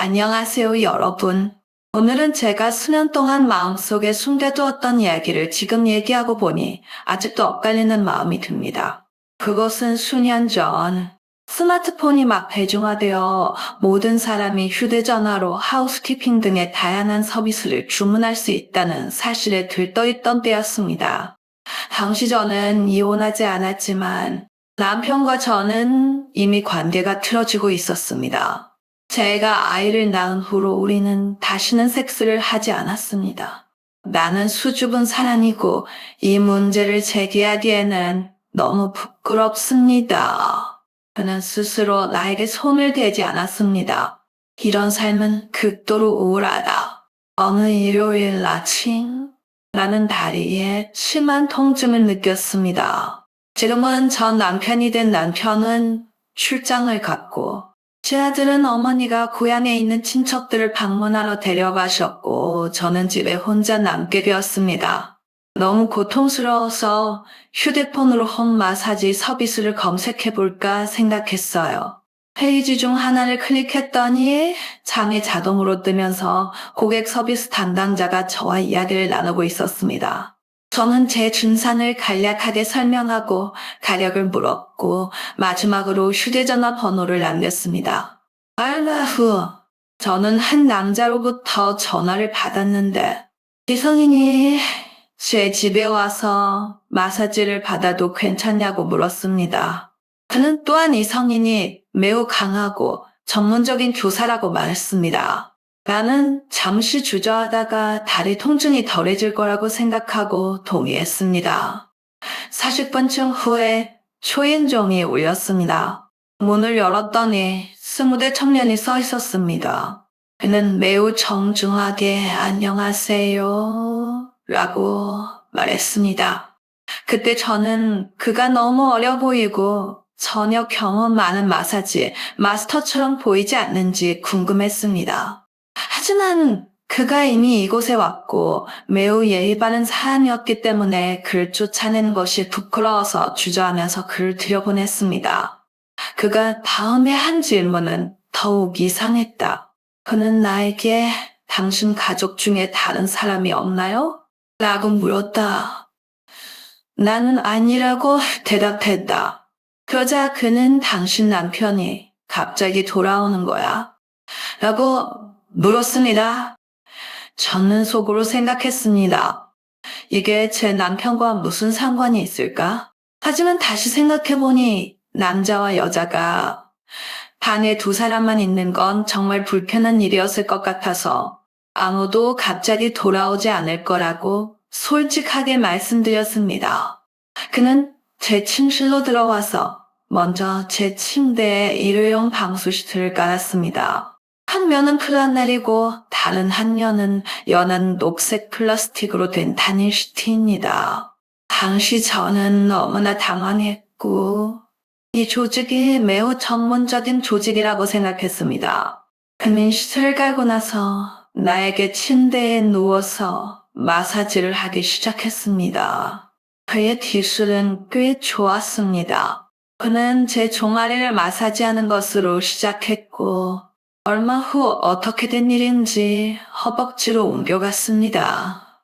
안녕하세요, 여러분. 오늘은 제가 수년 동안 마음속에 숨겨두었던 이야기를 지금 얘기하고 보니 아직도 엇갈리는 마음이 듭니다. 그것은 수년 전 스마트폰이 막 대중화되어 모든 사람이 휴대전화로 하우스키핑 등의 다양한 서비스를 주문할 수 있다는 사실에 들떠있던 때였습니다. 당시 저는 이혼하지 않았지만 남편과 저는 이미 관계가 틀어지고 있었습니다. 제가 아이를 낳은 후로 우리는 다시는 섹스를 하지 않았습니다. 나는 수줍은 사람이고 이 문제를 제기하기에는 너무 부끄럽습니다. 그는 스스로 나에게 손을 대지 않았습니다. 이런 삶은 극도로 우울하다. 어느 일요일 아침 나는 다리에 심한 통증을 느꼈습니다. 지금은 전 남편이 된 남편은 출장을 갔고 제 아들은 어머니가 고향에 있는 친척들을 방문하러 데려가셨고 저는 집에 혼자 남게 되었습니다. 너무 고통스러워서 휴대폰으로 홈 마사지 서비스를 검색해볼까 생각했어요. 페이지 중 하나를 클릭했더니 창이 자동으로 뜨면서 고객 서비스 담당자가 저와 이야기를 나누고 있었습니다. 저는 제 증상을 간략하게 설명하고 가격을 물었고 마지막으로 휴대전화 번호를 남겼습니다. 얼마 후 저는 한 남자로부터 전화를 받았는데 이성인이 제 집에 와서 마사지를 받아도 괜찮냐고 물었습니다. 그는 또한 이성인이 매우 강하고 전문적인 교사라고 말했습니다. 나는 잠시 주저하다가 다리 통증이 덜해질 거라고 생각하고 동의했습니다. 40분쯤 후에 초인종이 울렸습니다. 문을 열었더니 20대 청년이 서 있었습니다. 그는 매우 정중하게 안녕하세요 라고 말했습니다. 그때 저는 그가 너무 어려 보이고 전혀 경험 많은 마사지 마스터처럼 보이지 않는지 궁금했습니다. 하지만 그가 이미 이곳에 왔고 매우 예의 바른 사람이었기 때문에 그를 쫓아내는 것이 부끄러워서 주저하면서 그를 들여보냈습니다. 그가 다음에 한 질문은 더욱 이상했다. 그는 나에게 당신 가족 중에 다른 사람이 없나요? 라고 물었다. 나는 아니라고 대답했다. 그러자 그는 당신 남편이 갑자기 돌아오는 거야? 라고 물었습니다. 저는 속으로 생각했습니다. 이게 제 남편과 무슨 상관이 있을까? 하지만 다시 생각해보니 남자와 여자가 방에 두 사람만 있는 건 정말 불편한 일이었을 것 같아서 아무도 갑자기 돌아오지 않을 거라고 솔직하게 말씀드렸습니다. 그는 제 침실로 들어와서 먼저 제 침대에 일회용 방수 시트를 깔았습니다. 한 면은 플라넬이고 다른 한 면은 연한 녹색 플라스틱으로 된 단일 시트입니다. 당시 저는 너무나 당황했고 이 조직이 매우 전문적인 조직이라고 생각했습니다. 그는 시트를 깔고 나서 나에게 침대에 누워서 마사지를 하기 시작했습니다. 그의 기술은 꽤 좋았습니다. 그는 제 종아리를 마사지하는 것으로 시작했고 얼마 후 어떻게 된 일인지 허벅지로 옮겨갔습니다.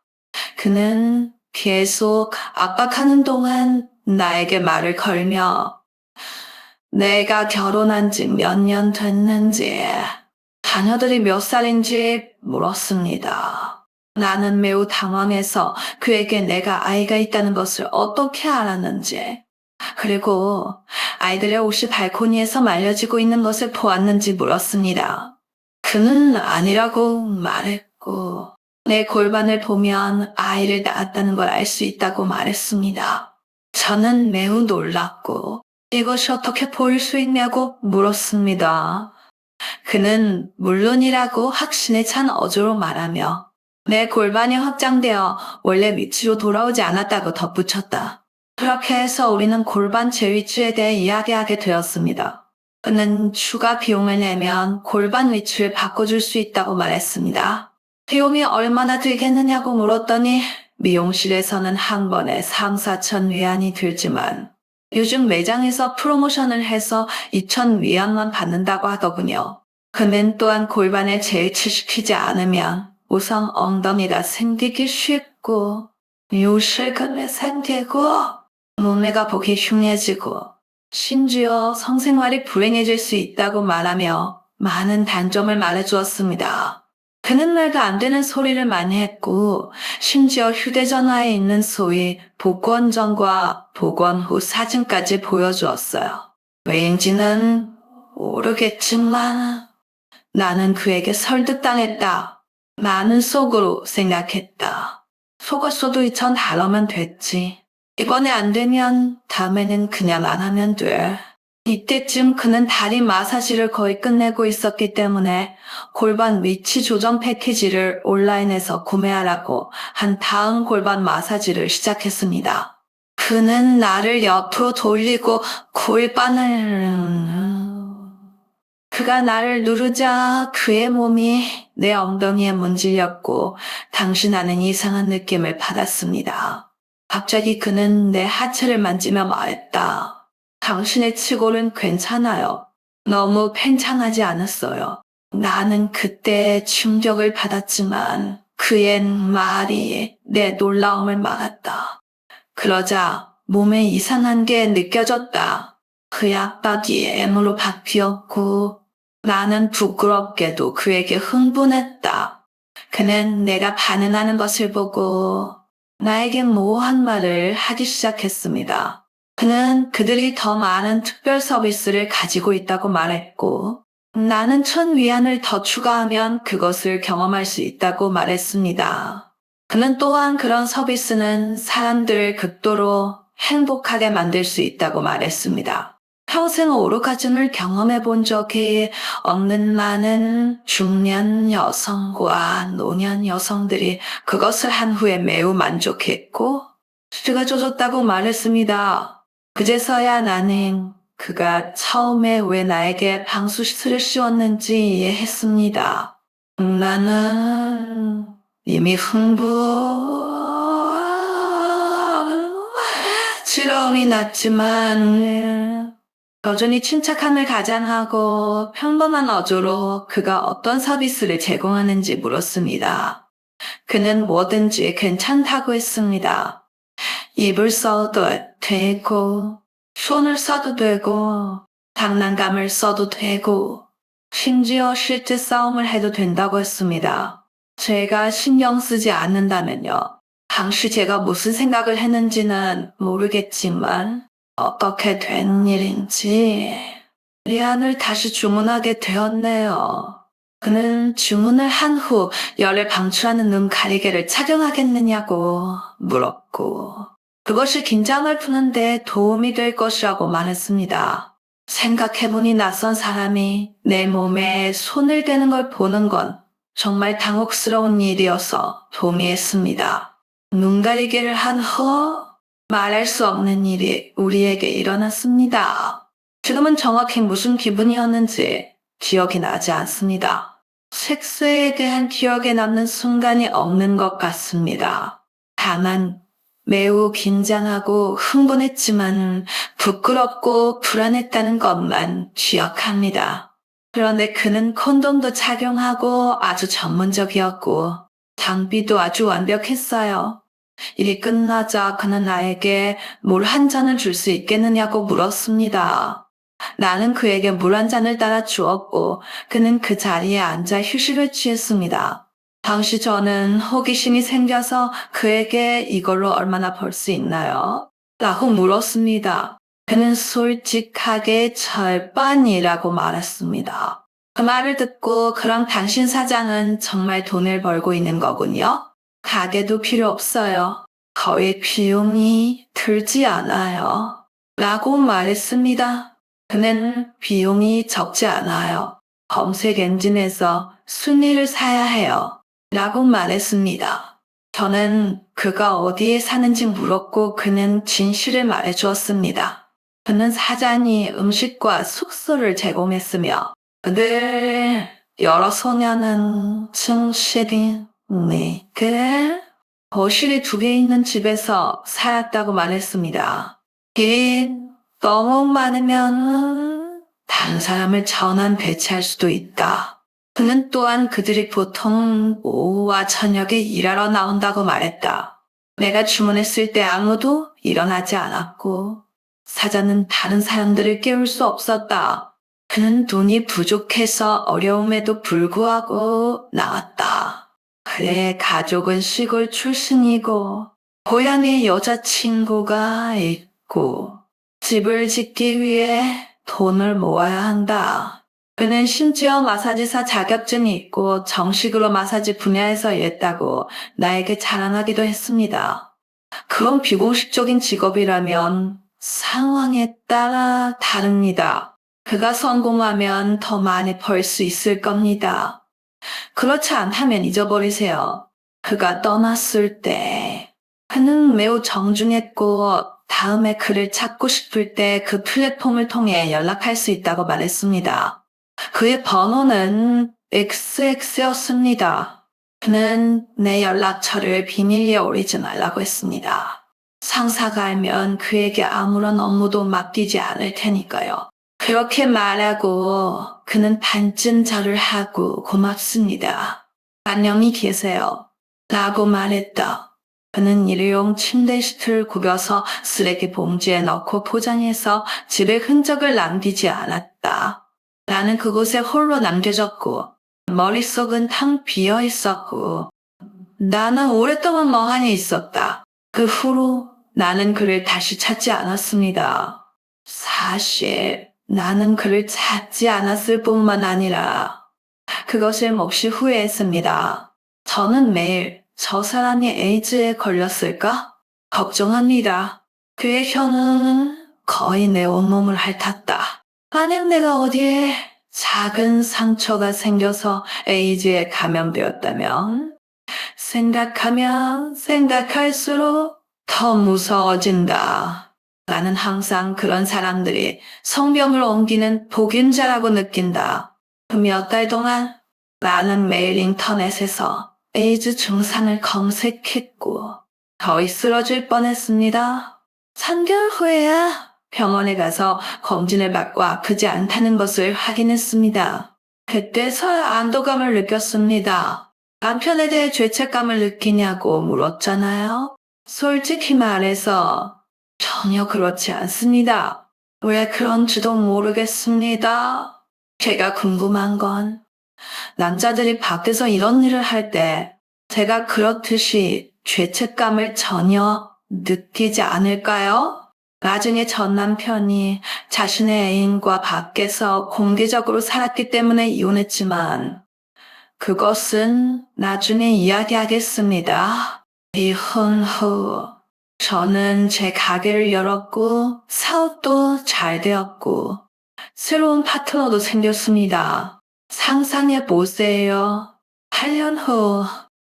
그는 계속 압박하는 동안 나에게 말을 걸며 내가 결혼한 지 몇 년 됐는지, 자녀들이 몇 살인지 물었습니다. 나는 매우 당황해서 그에게 내가 아이가 있다는 것을 어떻게 알았는지, 그리고 아이들의 옷이 발코니에서 말려지고 있는 것을 보았는지 물었습니다. 그는 아니라고 말했고, 내 골반을 보면 아이를 낳았다는 걸 알 수 있다고 말했습니다. 저는 매우 놀랐고, 이것이 어떻게 보일 수 있냐고 물었습니다. 그는 물론이라고 확신에 찬 어조로 말하며 내 골반이 확장되어 원래 위치로 돌아오지 않았다고 덧붙였다. 그렇게 해서 우리는 골반 재위치에 대해 이야기하게 되었습니다. 그는 추가 비용을 내면 골반 위치를 바꿔줄 수 있다고 말했습니다. 비용이 얼마나 들겠느냐고 물었더니 미용실에서는 한 번에 3, 4천 위안이 들지만 요즘 매장에서 프로모션을 해서 2천 위안만 받는다고 하더군요. 그는 또한 골반을 재해치시키지 않으면 우선 엉덩이가 생기기 쉽고 요실금에 생기고 몸매가 보기 흉해지고 심지어 성생활이 불행해질 수 있다고 말하며 많은 단점을 말해주었습니다. 그는 말도 안 되는 소리를 많이 했고 심지어 휴대전화에 있는 소위 복원 전과 복원 후 사진까지 보여주었어요. 왜인지는 모르겠지만 나는 그에게 설득당했다. 많은 속으로 생각했다. 속았어도 전 하려면 됐지. 이번에 안 되면 다음에는 그냥 안 하면 돼. 이때쯤 그는 다리 마사지를 거의 끝내고 있었기 때문에 골반 위치 조정 패키지를 온라인에서 구매하라고 한 다음 골반 마사지를 시작했습니다. 그는 나를 옆으로 돌리고 그가 나를 누르자 그의 몸이 내 엉덩이에 문질렸고 당신하는 이상한 느낌을 받았습니다. 갑자기 그는 내 하체를 만지며 말했다. 당신의 치골은 괜찮아요. 너무 팽창하지 않았어요. 나는 그때 충격을 받았지만 그의 말이 내 놀라움을 막았다. 그러자 몸에 이상한 게 느껴졌다. 그 압박이 애무로 바뀌었고 나는 부끄럽게도 그에게 흥분했다. 그는 내가 반응하는 것을 보고 나에게 모호한 말을 하기 시작했습니다. 그는 그들이 더 많은 특별 서비스를 가지고 있다고 말했고 나는 천 위안을 더 추가하면 그것을 경험할 수 있다고 말했습니다. 그는 또한 그런 서비스는 사람들을 극도로 행복하게 만들 수 있다고 말했습니다. 평생 오르가즘을 경험해 본 적이 없는 많은 중년 여성과 노년 여성들이 그것을 한 후에 매우 만족했고 수가 젖었다고 말했습니다. 그제서야 나는 그가 처음에 왜 나에게 방수시술을 씌웠는지 이해했습니다. 나는 이미 지러움이 났지만 여전히 침착함을 가장하고 평범한 어조로 그가 어떤 서비스를 제공하는지 물었습니다. 그는 뭐든지 괜찮다고 했습니다. 입을 써도 되고 손을 써도 되고 장난감을 써도 되고 심지어 실제 싸움을 해도 된다고 했습니다. 제가 신경 쓰지 않는다면요. 당시 제가 무슨 생각을 했는지는 모르겠지만 어떻게 된 일인지 리안을 다시 주문하게 되었네요. 그는 주문을 한 후 열을 방출하는 눈 가리개를 착용하겠느냐고 물었고 그것이 긴장을 푸는데 도움이 될 것이라고 말했습니다. 생각해보니 낯선 사람이 내 몸에 손을 대는 걸 보는 건 정말 당혹스러운 일이어서 동의했습니다. 눈 가리개를 한 후 말할 수 없는 일이 우리에게 일어났습니다. 지금은 정확히 무슨 기분이었는지 기억이 나지 않습니다. 섹스에 대한 기억에 남는 순간이 없는 것 같습니다. 다만 매우 긴장하고 흥분했지만 부끄럽고 불안했다는 것만 기억합니다. 그런데 그는 콘돔도 착용하고 아주 전문적이었고 장비도 아주 완벽했어요. 일이 끝나자 그는 나에게 물 한 잔을 줄 수 있겠느냐고 물었습니다. 나는 그에게 물 한 잔을 따라 주었고 그는 그 자리에 앉아 휴식을 취했습니다. 당시 저는 호기심이 생겨서 그에게 이걸로 얼마나 벌 수 있나요? 라고 물었습니다. 그는 솔직하게 절반이라고 말했습니다. 그 말을 듣고 그럼 당신 사장은 정말 돈을 벌고 있는 거군요? 가게도 필요 없어요. 거의 비용이 들지 않아요. 라고 말했습니다. 그는 비용이 적지 않아요. 검색 엔진에서 순위를 사야 해요. 라고 말했습니다. 저는 그가 어디에 사는지 물었고 그는 진실을 말해주었습니다. 그는 사장이 음식과 숙소를 제공했으며 늘 여러 소녀는 충실히 네, 거실이 2개 있는 집에서 살았다고 말했습니다. 너무 많으면 다른 사람을 전원 배치할 수도 있다. 그는 또한 그들이 보통 오후와 저녁에 일하러 나온다고 말했다. 내가 주문했을 때 아무도 일어나지 않았고 사자는 다른 사람들을 깨울 수 없었다. 그는 돈이 부족해서 어려움에도 불구하고 나왔다. 그의 가족은 시골 출신이고 고향에 여자친구가 있고 집을 짓기 위해 돈을 모아야 한다. 그는 심지어 마사지사 자격증이 있고 정식으로 마사지 분야에서 일했다고 나에게 자랑하기도 했습니다. 그런 비공식적인 직업이라면 상황에 따라 다릅니다. 그가 성공하면 더 많이 벌 수 있을 겁니다. 그렇지 않다면 잊어버리세요. 그가 떠났을 때 그는 매우 정중했고 다음에 그를 찾고 싶을 때 그 플랫폼을 통해 연락할 수 있다고 말했습니다. 그의 번호는 XX였습니다. 그는 내 연락처를 비밀리에 올리지 말라고 했습니다. 상사가 알면 그에게 아무런 업무도 맡기지 않을 테니까요. 그렇게 말하고 그는 반쯤 절을 하고 고맙습니다. 안녕히 계세요. 라고 말했다. 그는 일회용 침대 시트를 구겨서 쓰레기 봉지에 넣고 포장해서 집에 흔적을 남기지 않았다. 나는 그곳에 홀로 남겨졌고 머릿속은 텅 비어 있었고 나는 오랫동안 멍하니 있었다. 그 후로 나는 그를 다시 찾지 않았습니다. 사실 나는 그를 찾지 않았을 뿐만 아니라 그것을 몹시 후회했습니다. 저는 매일 저 사람이 에이즈에 걸렸을까? 걱정합니다. 그의 혀는 거의 내 온몸을 핥았다. 만약 내가 어디에 작은 상처가 생겨서 에이즈에 감염되었다면 생각하면 생각할수록 더 무서워진다. 나는 항상 그런 사람들이 성병을 옮기는 복인자라고 느낀다. 그 몇 달 동안 나는 매일 인터넷에서 에이즈 증상을 검색했고 거의 쓰러질 뻔했습니다. 3개월 후에야 병원에 가서 검진을 받고 아프지 않다는 것을 확인했습니다. 그때서야 안도감을 느꼈습니다. 남편에 대해 죄책감을 느끼냐고 물었잖아요. 솔직히 말해서 전혀 그렇지 않습니다. 왜 그런지도 모르겠습니다. 제가 궁금한 건 남자들이 밖에서 이런 일을 할 때 제가 그렇듯이 죄책감을 전혀 느끼지 않을까요? 나중에 전 남편이 자신의 애인과 밖에서 공개적으로 살았기 때문에 이혼했지만 그것은 나중에 이야기하겠습니다. 이혼 후 저는 제 가게를 열었고 사업도 잘 되었고 새로운 파트너도 생겼습니다. 상상해 보세요. 8년 후,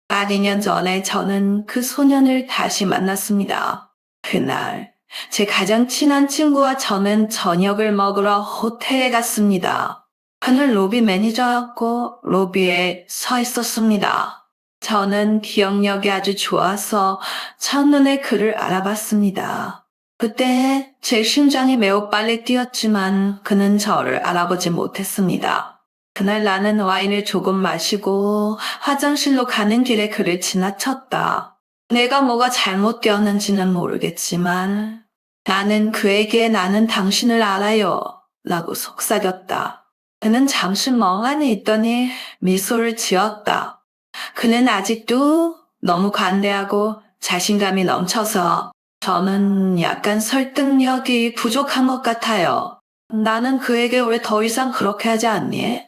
딱 2년 전에 저는 그 소년을 다시 만났습니다. 그날 제 가장 친한 친구와 저는 저녁을 먹으러 호텔에 갔습니다. 그는 로비 매니저였고 로비에 서 있었습니다. 저는 기억력이 아주 좋아서 첫눈에 그를 알아봤습니다. 그때 제 심장이 매우 빨리 뛰었지만 그는 저를 알아보지 못했습니다. 그날 나는 와인을 조금 마시고 화장실로 가는 길에 그를 지나쳤다. 내가 뭐가 잘못되었는지는 모르겠지만 나는 그에게 나는 당신을 알아요 라고 속삭였다. 그는 잠시 멍하니 있더니 미소를 지었다. 그는 아직도 너무 관대하고 자신감이 넘쳐서 저는 약간 설득력이 부족한 것 같아요. 나는 그에게 왜 더 이상 그렇게 하지 않니?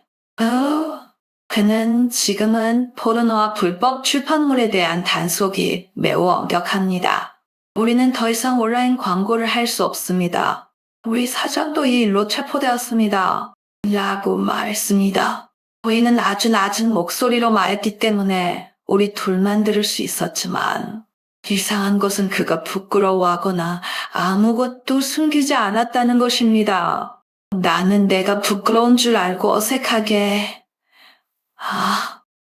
그는 지금은 포르노와 불법 출판물에 대한 단속이 매우 엄격합니다. 우리는 더 이상 온라인 광고를 할 수 없습니다. 우리 사장도 이 일로 체포되었습니다. 라고 말했습니다. 우리는 아주 낮은 목소리로 말했기 때문에 우리 둘만 들을 수 있었지만 이상한 것은 그가 부끄러워하거나 아무것도 숨기지 않았다는 것입니다. 나는 내가 부끄러운 줄 알고 어색하게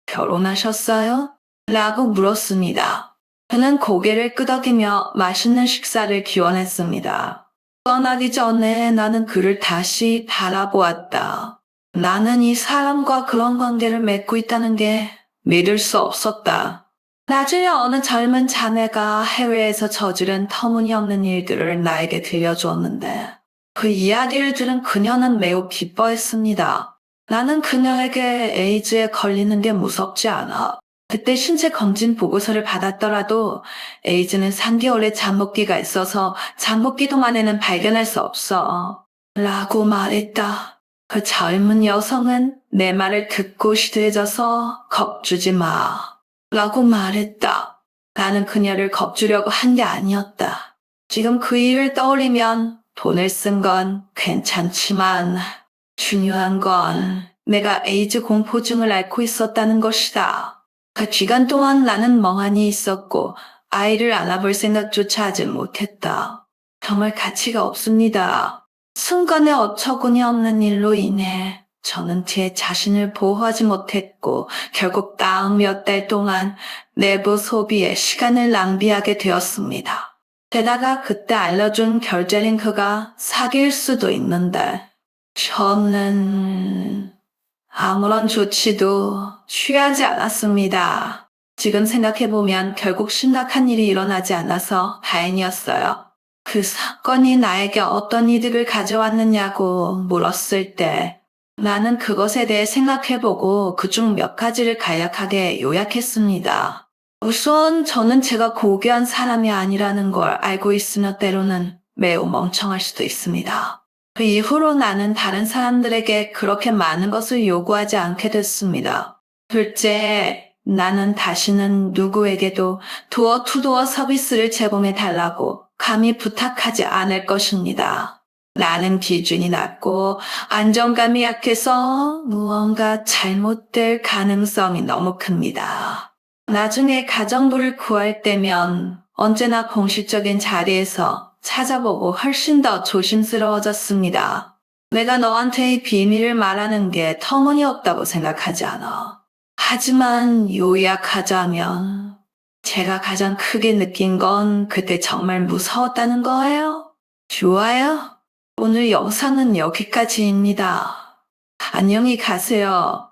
결혼하셨어요? 라고 물었습니다. 그는 고개를 끄덕이며 맛있는 식사를 기원했습니다. 떠나기 전에 나는 그를 다시 바라보았다. 나는 이 사람과 그런 관계를 맺고 있다는 게 믿을 수 없었다. 나중에 어느 젊은 자매가 해외에서 저지른 터무니없는 일들을 나에게 들려주었는데 그 이야기를 들은 그녀는 매우 기뻐했습니다. 나는 그녀에게 에이즈에 걸리는 게 무섭지 않아. 그때 신체 검진 보고서를 받았더라도 에이즈는 3개월의 잠복기가 있어서 잠복기 동안에는 발견할 수 없어. 라고 말했다. 그 젊은 여성은 내 말을 듣고 시들해져서 겁주지 마. 라고 말했다. 나는 그녀를 겁주려고 한 게 아니었다. 지금 그 일을 떠올리면 돈을 쓴 건 괜찮지만 중요한 건 내가 에이즈 공포증을 앓고 있었다는 것이다. 그 기간 동안 나는 멍하니 있었고 아이를 안아볼 생각조차 하지 못했다. 정말 가치가 없습니다. 순간에 어처구니 없는 일로 인해 저는 제 자신을 보호하지 못했고 결국 다음 몇 달 동안 내부 소비에 시간을 낭비하게 되었습니다. 게다가 그때 알려준 결제 링크가 사기일 수도 있는데 저는 아무런 조치도 취하지 않았습니다. 지금 생각해보면 결국 심각한 일이 일어나지 않아서 다행이었어요. 그 사건이 나에게 어떤 이득을 가져왔느냐고 물었을 때 나는 그것에 대해 생각해보고 그중 몇 가지를 간략하게 요약했습니다. 우선 저는 제가 고귀한 사람이 아니라는 걸 알고 있으며 때로는 매우 멍청할 수도 있습니다. 그 이후로 나는 다른 사람들에게 그렇게 많은 것을 요구하지 않게 됐습니다. 둘째, 나는 다시는 누구에게도 도어-투도어 서비스를 제공해 달라고 감히 부탁하지 않을 것입니다. 나는 기준이 낮고 안정감이 약해서 무언가 잘못될 가능성이 너무 큽니다. 나중에 가정부를 구할 때면 언제나 공식적인 자리에서 찾아보고 훨씬 더 조심스러워졌습니다. 내가 너한테 이 비밀을 말하는 게 터무니없다고 생각하지 않아. 하지만 요약하자면 제가 가장 크게 느낀 건 그때 정말 무서웠다는 거예요. 좋아요. 오늘 영상은 여기까지입니다. 안녕히 가세요.